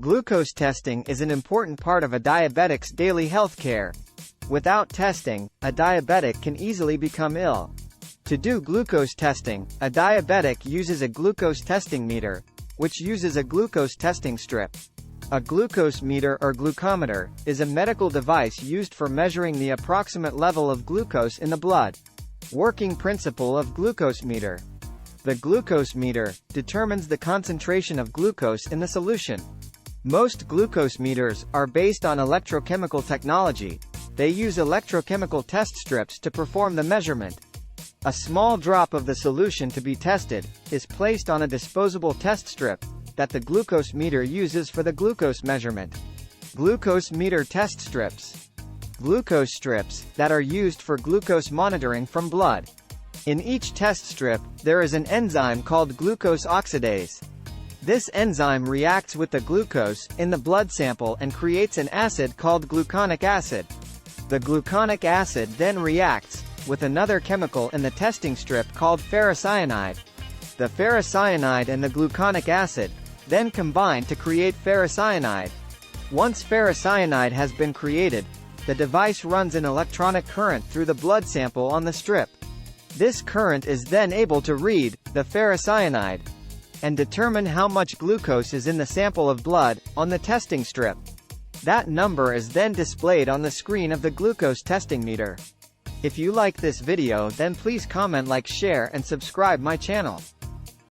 Glucose testing is an important part of a diabetic's daily health care. Without testing, a diabetic can easily become ill. To do glucose testing, a diabetic uses a glucose testing meter, which uses a glucose testing strip. A glucose meter or glucometer is a medical device used for measuring the approximate level of glucose in the blood. Working principle of glucose meter. The glucose meter determines the concentration of glucose in the solution. Most glucose meters are based on electrochemical technology. They use electrochemical test strips to perform the measurement. A small drop of the solution to be tested is placed on a disposable test strip that the glucose meter uses for the glucose measurement. Glucose meter test strips. Glucose strips that are used for glucose monitoring from blood. In each test strip, there is an enzyme called glucose oxidase. This enzyme reacts with the glucose in the blood sample and creates an acid called gluconic acid. The gluconic acid then reacts with another chemical in the testing strip called ferrocyanide. The ferrocyanide and the gluconic acid then combine to create ferrocyanide. Once ferrocyanide has been created, the device runs an electronic current through the blood sample on the strip. This current is then able to read the ferrocyanide and determine how much glucose is in the sample of blood on the testing strip. That number is then displayed on the screen of the glucose testing meter. If you like this video, then please comment, like, share and subscribe my channel.